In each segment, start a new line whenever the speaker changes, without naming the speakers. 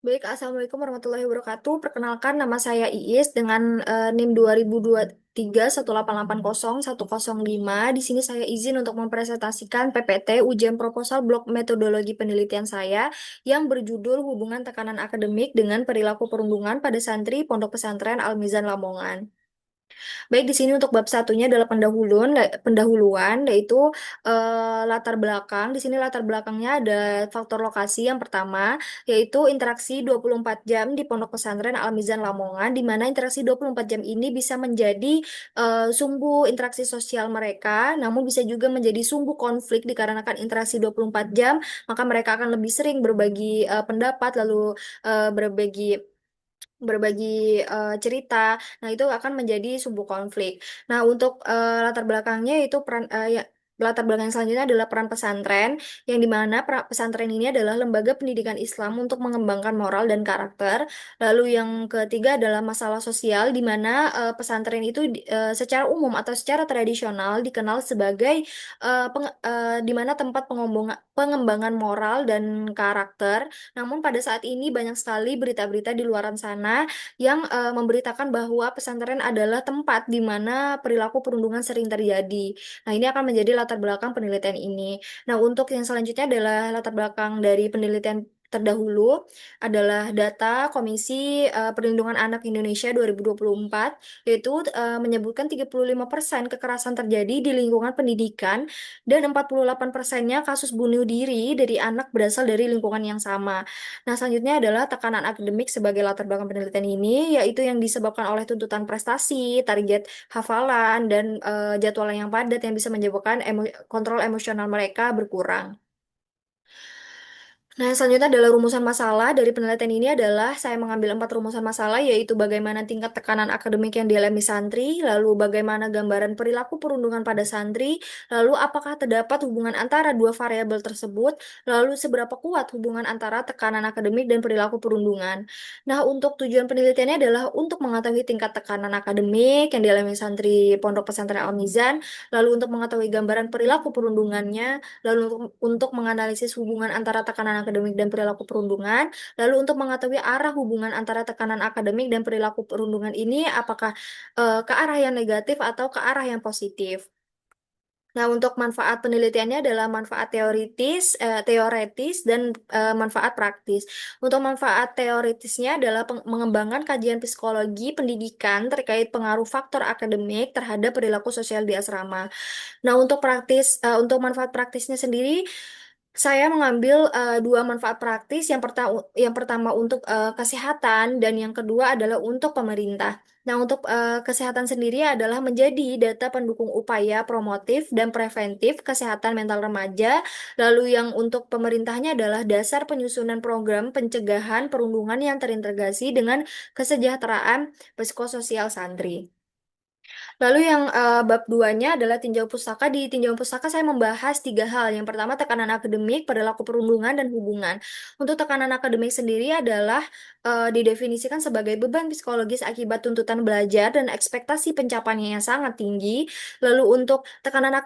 Baik, Assalamualaikum warahmatullahi wabarakatuh. Perkenalkan, nama saya Iis dengan NIM 2023 1880105. Di sini saya izin untuk mempresentasikan PPT Ujian Proposal Blok Metodologi Penelitian saya yang berjudul Hubungan Tekanan Akademik dengan Perilaku Perundungan pada Santri Pondok Pesantren Al-Mizan Lamongan. Baik, di sini untuk bab satunya adalah pendahuluan, yaitu latar belakang. Di sini latar belakangnya ada faktor lokasi yang pertama, yaitu interaksi 24 jam di Pondok Pesantren Al-Mizan Lamongan, di mana interaksi 24 jam ini bisa menjadi sumbu interaksi sosial mereka, namun bisa juga menjadi sumbu konflik dikarenakan interaksi 24 jam, maka mereka akan lebih sering berbagi pendapat, lalu berbagi berbagi cerita. Nah, itu akan menjadi sumbu konflik. Nah, untuk latar belakangnya itu latar belakang selanjutnya adalah peran pesantren, yang dimana pesantren ini adalah lembaga pendidikan Islam untuk mengembangkan moral dan karakter. Lalu yang ketiga adalah masalah sosial, di mana pesantren itu secara umum atau secara tradisional dikenal sebagai di mana tempat pengembangan moral dan karakter. Namun pada saat ini banyak sekali berita-berita di luaran sana yang memberitakan bahwa pesantren adalah tempat di mana perilaku perundungan sering terjadi. Nah, ini akan menjadi latar belakang penelitian ini. Nah, untuk yang selanjutnya adalah latar belakang dari penelitian terdahulu adalah data Komisi Perlindungan Anak Indonesia 2024, yaitu menyebutkan 35% kekerasan terjadi di lingkungan pendidikan dan 48%-nya kasus bunuh diri dari anak berasal dari lingkungan yang sama. Nah, selanjutnya adalah tekanan akademik sebagai latar belakang penelitian ini, yaitu yang disebabkan oleh tuntutan prestasi, target hafalan, dan jadwal yang padat yang bisa menyebabkan kontrol emosional mereka berkurang. Nah, selanjutnya adalah rumusan masalah. Dari penelitian ini adalah saya mengambil 4 rumusan masalah, yaitu bagaimana tingkat tekanan akademik yang dialami santri, lalu bagaimana gambaran perilaku perundungan pada santri, lalu apakah terdapat hubungan antara dua variabel tersebut, lalu seberapa kuat hubungan antara tekanan akademik dan perilaku perundungan. Nah, untuk tujuan penelitiannya adalah untuk mengetahui tingkat tekanan akademik yang dialami santri Pondok Pesantren Al-Mizan, lalu untuk mengetahui gambaran perilaku perundungannya, lalu untuk menganalisis hubungan antara tekanan akademik dan perilaku perundungan, lalu untuk mengetahui arah hubungan antara tekanan akademik dan perilaku perundungan ini apakah ke arah yang negatif atau ke arah yang positif. Nah, untuk manfaat penelitiannya adalah manfaat teoretis dan manfaat praktis. Untuk manfaat teoritisnya adalah mengembangkan kajian psikologi pendidikan terkait pengaruh faktor akademik terhadap perilaku sosial di asrama. Nah, untuk manfaat praktisnya sendiri, saya mengambil dua manfaat praktis. Yang pertama untuk kesehatan dan yang kedua adalah untuk pemerintah. Nah, untuk kesehatan sendiri adalah menjadi data pendukung upaya promotif dan preventif kesehatan mental remaja. Lalu yang untuk pemerintahnya adalah dasar penyusunan program pencegahan perundungan yang terintegrasi dengan kesejahteraan psikososial santri. Lalu yang bab duanya adalah tinjau pustaka. Di tinjauan pustaka saya membahas 3 hal. Yang pertama tekanan akademik, perilaku perundungan, dan hubungan. Untuk tekanan akademik sendiri adalah didefinisikan sebagai beban psikologis akibat tuntutan belajar dan ekspektasi pencapaiannya yang sangat tinggi. Lalu untuk tekanan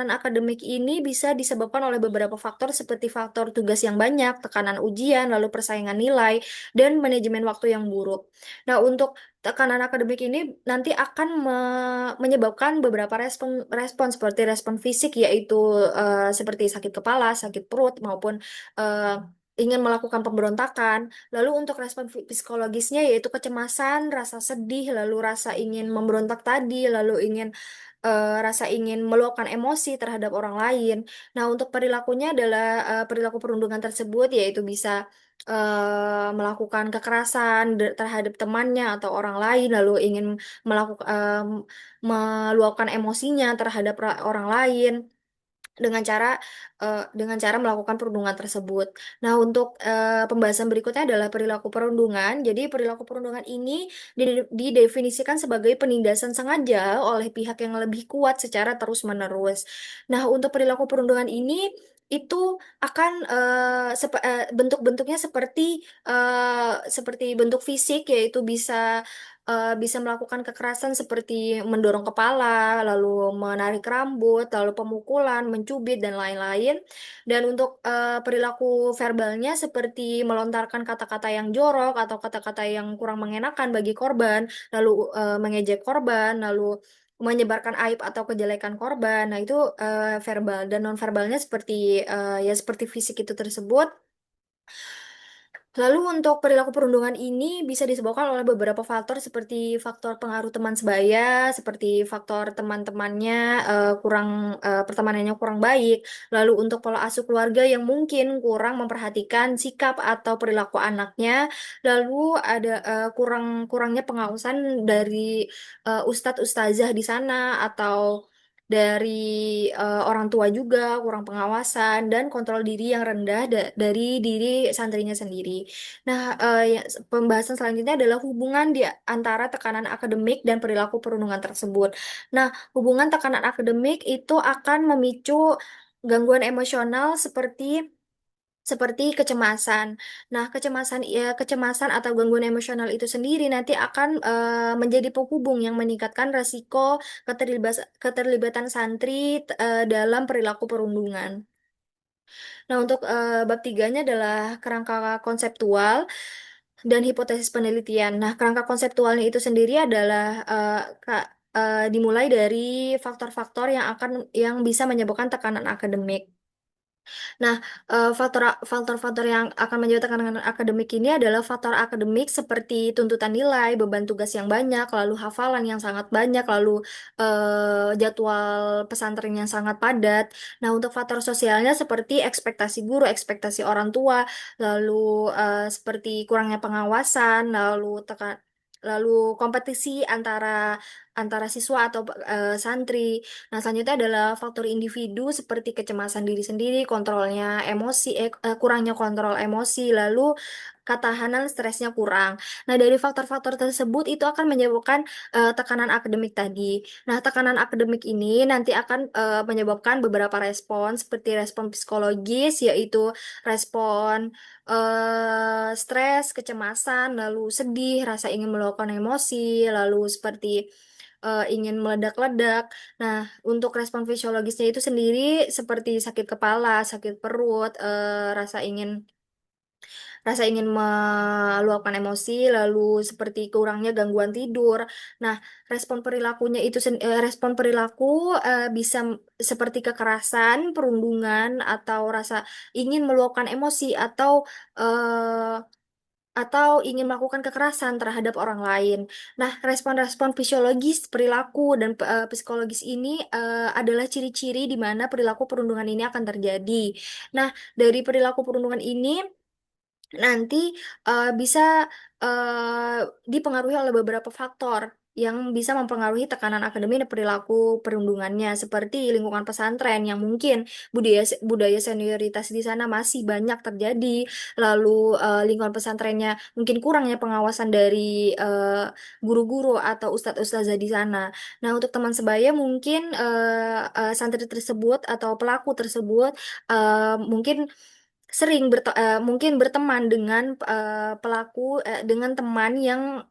akademik ini bisa disebabkan oleh beberapa faktor seperti faktor tugas yang banyak, tekanan ujian, lalu persaingan nilai, dan manajemen waktu yang buruk. Nah, untuk tekanan akademik ini nanti akan menyebabkan beberapa respon seperti respon fisik, yaitu seperti sakit kepala, sakit perut, maupun eh, ingin melakukan pemberontakan. Lalu untuk respon psikologisnya yaitu kecemasan, rasa sedih, lalu rasa ingin memberontak tadi, lalu rasa ingin meluapkan emosi terhadap orang lain. Nah, untuk perilakunya adalah perilaku perundungan tersebut, yaitu bisa melakukan kekerasan terhadap temannya atau orang lain, lalu ingin melakukan meluapkan emosinya terhadap orang lain dengan cara melakukan perundungan tersebut. Nah, untuk pembahasan berikutnya adalah perilaku perundungan. Jadi, perilaku perundungan ini didefinisikan sebagai penindasan sengaja oleh pihak yang lebih kuat secara terus-menerus. Nah, untuk perilaku perundungan ini itu akan bentuk-bentuknya seperti bentuk fisik, yaitu bisa bisa melakukan kekerasan seperti mendorong kepala, lalu menarik rambut, lalu pemukulan, mencubit, dan lain-lain. Dan untuk perilaku verbalnya seperti melontarkan kata-kata yang jorok atau kata-kata yang kurang mengenakan bagi korban, lalu mengejek korban, lalu menyebarkan aib atau kejelekan korban. Nah, itu verbal dan non-verbalnya seperti ya seperti fisik itu tersebut. Lalu untuk perilaku perundungan ini bisa disebabkan oleh beberapa faktor seperti faktor pengaruh teman sebaya, seperti faktor teman-temannya kurang pertemanannya kurang baik. Lalu untuk pola asuh keluarga yang mungkin kurang memperhatikan sikap atau perilaku anaknya. Lalu ada kurangnya pengawasan dari ustadz ustazah di sana atau dari orang tua juga kurang pengawasan dan kontrol diri yang rendah dari diri santrinya sendiri. Nah, pembahasan selanjutnya adalah hubungan di antara tekanan akademik dan perilaku perundungan tersebut. Nah, hubungan tekanan akademik itu akan memicu gangguan emosional seperti kecemasan. Nah, kecemasan atau gangguan emosional itu sendiri nanti akan menjadi penghubung yang meningkatkan resiko keterlibatan santri dalam perilaku perundungan. Nah, untuk bab tiganya adalah kerangka konseptual dan hipotesis penelitian. Nah, kerangka konseptualnya itu sendiri adalah dimulai dari faktor-faktor yang bisa menyebabkan tekanan akademik. Nah, faktor-faktor yang akan menyebabkan tekanan akademik ini adalah faktor akademik seperti tuntutan nilai, beban tugas yang banyak, lalu hafalan yang sangat banyak, lalu jadwal pesantren yang sangat padat. Nah, untuk faktor sosialnya seperti ekspektasi guru, ekspektasi orang tua, lalu seperti kurangnya pengawasan, lalu kompetisi antara antara siswa atau santri. Nah, selanjutnya adalah faktor individu seperti kecemasan diri sendiri, kurangnya kontrol emosi, lalu ketahanan stresnya kurang. Nah, dari faktor-faktor tersebut itu akan menyebabkan tekanan akademik tadi. Nah, tekanan akademik ini nanti akan menyebabkan beberapa respon seperti respon psikologis, yaitu respon stres, kecemasan, lalu sedih, rasa ingin meluapkan emosi, lalu seperti ingin meledak-ledak. Nah, untuk respon fisiologisnya itu sendiri seperti sakit kepala, sakit perut, rasa ingin meluapkan emosi, lalu seperti kurangnya gangguan tidur. Nah, respon perilaku bisa seperti kekerasan, perundungan, atau rasa ingin meluapkan emosi atau ingin melakukan kekerasan terhadap orang lain. Nah, respon-respon fisiologis, perilaku, dan psikologis ini adalah ciri-ciri di mana perilaku perundungan ini akan terjadi. Nah, dari perilaku perundungan ini nanti bisa dipengaruhi oleh beberapa faktor yang bisa mempengaruhi tekanan akademik dan perilaku perundungannya, seperti lingkungan pesantren yang mungkin budaya budaya senioritas di sana masih banyak terjadi, lalu lingkungan pesantrennya mungkin kurangnya pengawasan dari guru-guru atau ustadz-ustazah di sana. Nah, untuk teman sebaya mungkin santri tersebut atau pelaku tersebut mungkin mungkin berteman dengan dengan teman yang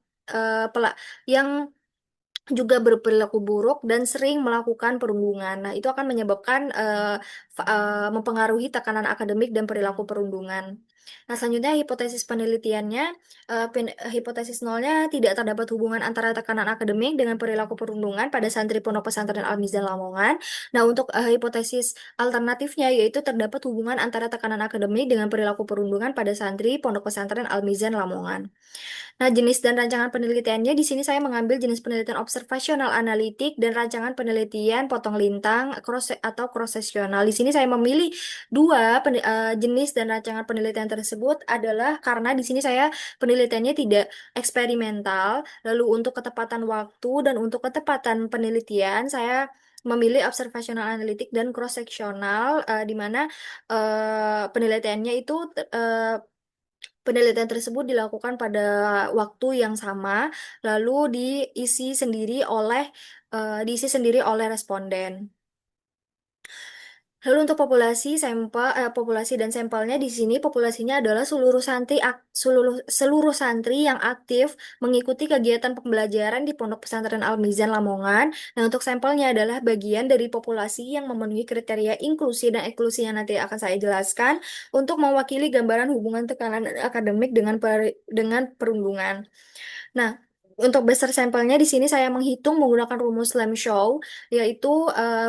juga berperilaku buruk dan sering melakukan perundungan. Nah, itu akan menyebabkan mempengaruhi tekanan akademik dan perilaku perundungan. Nah, selanjutnya hipotesis penelitiannya, hipotesis nolnya tidak terdapat hubungan antara tekanan akademik dengan perilaku perundungan pada santri pondok pesantren Al-Mizan Lamongan. Nah, untuk hipotesis alternatifnya yaitu terdapat hubungan antara tekanan akademik dengan perilaku perundungan pada santri pondok pesantren Al-Mizan Lamongan. Nah, jenis dan rancangan penelitiannya di sini saya mengambil jenis penelitian observasional analitik dan rancangan penelitian potong lintang atau cross seksional. Di sini saya memilih jenis dan rancangan penelitian tersebut adalah karena di sini saya penelitiannya tidak eksperimental. Lalu untuk ketepatan waktu dan untuk ketepatan penelitian saya memilih observasional analitik dan cross seksional di mana penelitiannya itu penelitian tersebut dilakukan pada waktu yang sama, lalu diisi sendiri oleh responden. Lalu untuk populasi dan sampelnya di sini populasinya adalah seluruh santri yang aktif mengikuti kegiatan pembelajaran di Pondok Pesantren Al Mizan Lamongan. Nah, untuk sampelnya adalah bagian dari populasi yang memenuhi kriteria inklusi dan eksklusi yang nanti akan saya jelaskan untuk mewakili gambaran hubungan tekanan akademik dengan perundungan. Nah, untuk besar sampelnya di sini saya menghitung menggunakan rumus Lamshaw, yaitu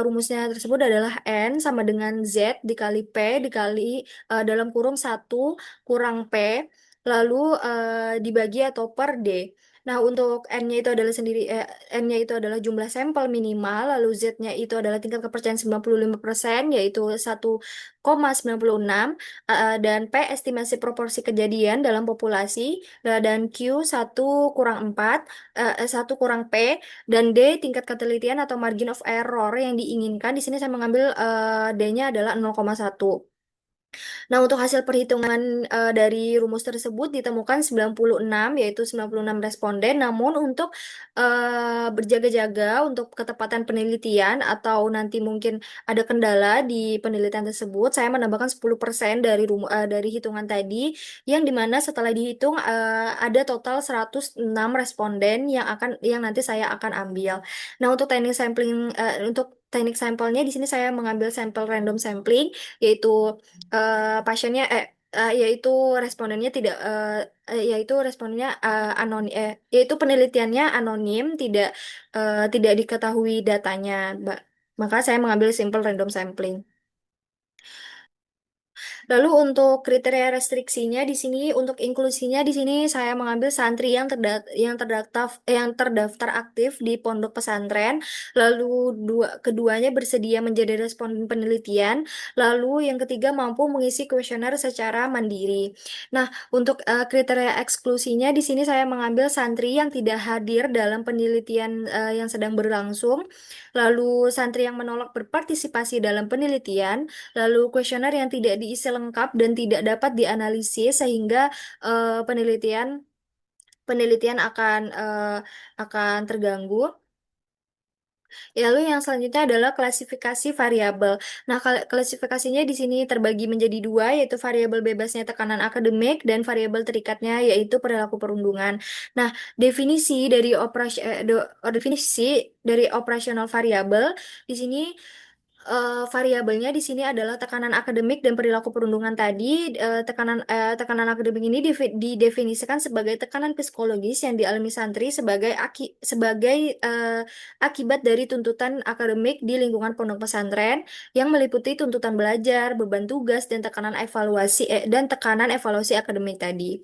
rumusnya tersebut adalah N sama dengan Z dikali P dikali dalam kurung satu kurang P, lalu dibagi atau per D. Nah, untuk N-nya itu adalah jumlah sampel minimal, lalu Z-nya itu adalah tingkat kepercayaan 95%, yaitu 1,96, dan P estimasi proporsi kejadian dalam populasi, dan Q 1 kurang 4, 1 kurang P, dan D tingkat ketelitian atau margin of error yang diinginkan. Di sini saya mengambil D-nya adalah 0,1. Nah, untuk hasil perhitungan dari rumus tersebut ditemukan 96, yaitu 96 responden. Namun untuk berjaga-jaga untuk ketepatan penelitian atau nanti mungkin ada kendala di penelitian tersebut, saya menambahkan 10% dari hitungan tadi, yang dimana setelah dihitung ada total 106 responden yang nanti saya akan ambil. Nah, untuk teknik sampelnya di sini saya mengambil sampel random sampling, yaitu pasiennya yaitu respondennya tidak yaitu respondennya anonim, yaitu penelitiannya anonim, tidak diketahui datanya, Mbak. Maka saya mengambil simple random sampling. Lalu untuk kriteria restriksinya di sini, untuk inklusinya di sini saya mengambil santri yang terdaftar aktif di pondok pesantren. Lalu keduanya bersedia menjadi responden penelitian. Lalu yang ketiga mampu mengisi kuesioner secara mandiri. Nah, untuk kriteria eksklusinya di sini saya mengambil santri yang tidak hadir dalam penelitian yang sedang berlangsung. Lalu santri yang menolak berpartisipasi dalam penelitian. Lalu kuesioner yang tidak diisi lengkap dan tidak dapat dianalisis sehingga penelitian penelitian akan terganggu. Lalu yang selanjutnya adalah klasifikasi variabel. Nah, klasifikasinya di sini terbagi menjadi dua, yaitu variabel bebasnya tekanan akademik dan variabel terikatnya, yaitu perilaku perundungan. Nah, definisi dari operasional variabel di sini, variabelnya di sini adalah tekanan akademik dan perilaku perundungan tadi. Tekanan akademik ini didefinisikan sebagai tekanan psikologis yang dialami santri sebagai akibat dari tuntutan akademik di lingkungan pondok pesantren yang meliputi tuntutan belajar, beban tugas, dan tekanan evaluasi akademik tadi.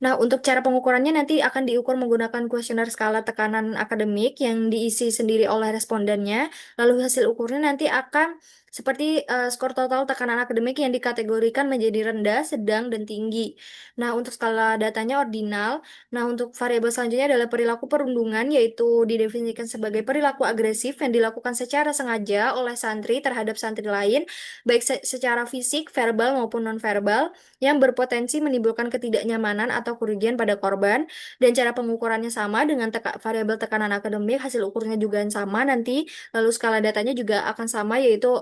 Nah, untuk cara pengukurannya nanti akan diukur menggunakan kuesioner skala tekanan akademik yang diisi sendiri oleh respondennya. Lalu hasil ukurnya nanti akan seperti skor total tekanan akademik yang dikategorikan menjadi rendah, sedang, dan tinggi. Nah, untuk skala datanya ordinal. Nah, untuk variabel selanjutnya adalah perilaku perundungan, yaitu didefinisikan sebagai perilaku agresif yang dilakukan secara sengaja oleh santri terhadap santri lain, baik secara fisik, verbal, maupun nonverbal, yang berpotensi menimbulkan ketidaknyamanan atau kerugian pada korban. Dan cara pengukurannya sama dengan variabel tekanan akademik, hasil ukurnya juga sama nanti. Lalu skala datanya juga akan sama, yaitu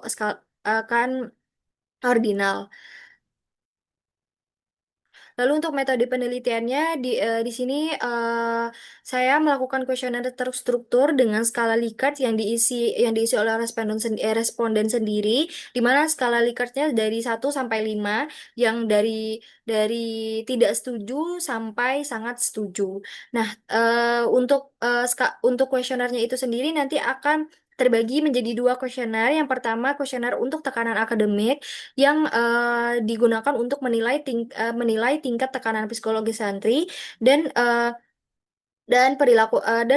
akan ordinal. Lalu untuk metode penelitiannya di sini saya melakukan kuesioner terstruktur dengan skala Likert yang diisi oleh responden sendiri, di mana skala Likertnya dari 1 sampai 5, yang dari tidak setuju sampai sangat setuju. Nah, untuk kuesionernya itu sendiri nanti akan terbagi menjadi dua kuesioner. Yang pertama, kuesioner untuk tekanan akademik yang digunakan untuk menilai tingkat tekanan psikologi santri, dan dan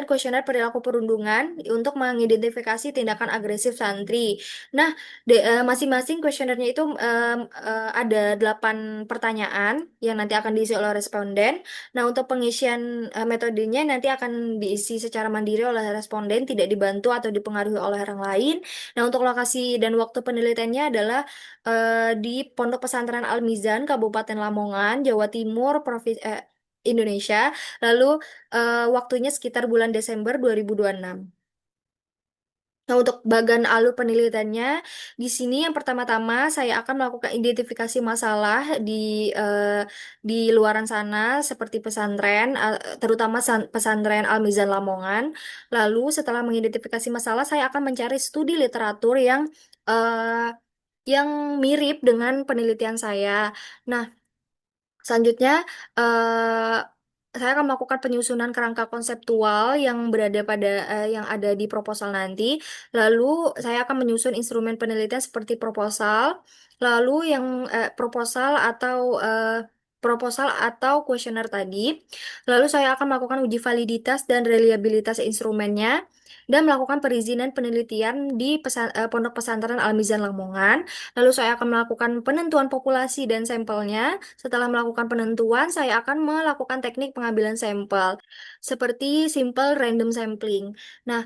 kuesioner perilaku perundungan untuk mengidentifikasi tindakan agresif santri. Nah, masing-masing kuesionernya itu ada 8 pertanyaan yang nanti akan diisi oleh responden. Nah, untuk pengisian metodenya nanti akan diisi secara mandiri oleh responden, tidak dibantu atau dipengaruhi oleh orang lain. Nah, untuk lokasi dan waktu penelitiannya adalah di Pondok Pesantren Al Mizan, Kabupaten Lamongan, Jawa Timur, Indonesia. Lalu waktunya sekitar bulan Desember 2026. Nah, untuk bagian alur penelitiannya, di sini yang pertama-tama saya akan melakukan identifikasi masalah di luaran sana, seperti pesantren, terutama pesantren Al-Mizan Lamongan. Lalu, setelah mengidentifikasi masalah, saya akan mencari studi literatur yang mirip dengan penelitian saya. Nah, selanjutnya, eh, saya akan melakukan penyusunan kerangka konseptual yang berada yang ada di proposal nanti. Lalu, saya akan menyusun instrumen penelitian seperti proposal. Lalu, proposal atau kuesioner tadi. Lalu, saya akan melakukan uji validitas dan reliabilitas instrumennya dan melakukan perizinan penelitian di Pondok Pesantren Al-Mizan Lamongan. Lalu saya akan melakukan penentuan populasi dan sampelnya. Setelah melakukan penentuan, saya akan melakukan teknik pengambilan sampel seperti simple random sampling. Nah,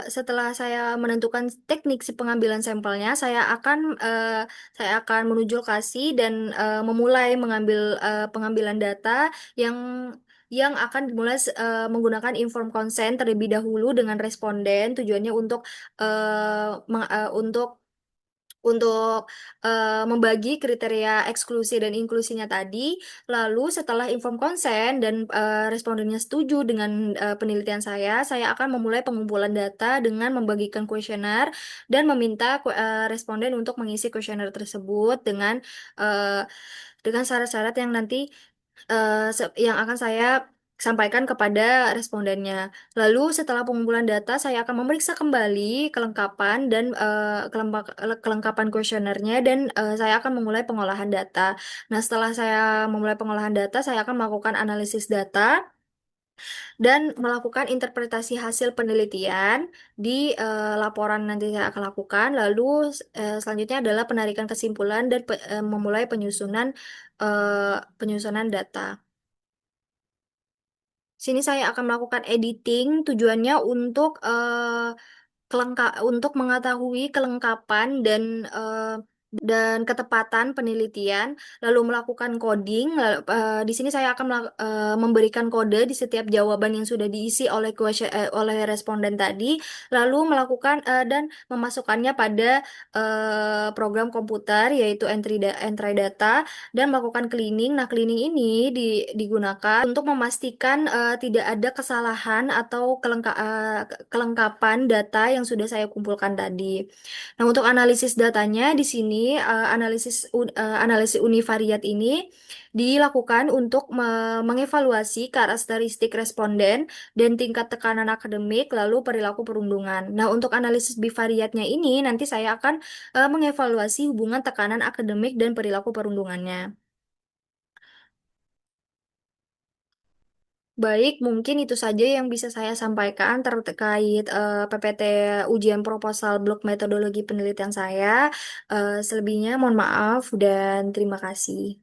setelah saya menentukan teknik si pengambilan sampelnya, saya akan menuju lokasi dan memulai mengambil pengambilan data yang akan dimulai menggunakan inform consent terlebih dahulu dengan responden. Tujuannya untuk membagi kriteria eksklusi dan inklusinya tadi. Lalu setelah inform consent dan respondennya setuju dengan penelitian saya akan memulai pengumpulan data dengan membagikan kuesioner dan meminta responden untuk mengisi kuesioner tersebut eh, dengan syarat-syarat yang yang akan saya sampaikan kepada respondennya. Lalu setelah pengumpulan data, saya akan memeriksa kembali kelengkapan dan kelengkapan kuesionernya dan saya akan memulai pengolahan data. Nah, setelah saya memulai pengolahan data, saya akan melakukan analisis data dan melakukan interpretasi hasil penelitian di laporan nanti saya akan lakukan. Lalu selanjutnya adalah penarikan kesimpulan dan memulai penyusunan data. Sini saya akan melakukan editing tujuannya untuk mengetahui kelengkapan dan ketepatan penelitian, lalu melakukan coding. Di sini saya akan memberikan kode di setiap jawaban yang sudah diisi oleh responden tadi, lalu melakukan dan memasukkannya pada program komputer yaitu entry data dan melakukan cleaning. Nah, cleaning ini digunakan untuk memastikan tidak ada kesalahan atau kelengkapan data yang sudah saya kumpulkan tadi. Nah, untuk analisis datanya di sini analisis univariat ini dilakukan untuk mengevaluasi karakteristik responden dan tingkat tekanan akademik lalu perilaku perundungan. Nah, untuk analisis bivariatnya ini nanti saya akan mengevaluasi hubungan tekanan akademik dan perilaku perundungannya. Baik, mungkin itu saja yang bisa saya sampaikan terkait PPT ujian proposal blok metodologi penelitian saya. Selebihnya mohon maaf dan terima kasih.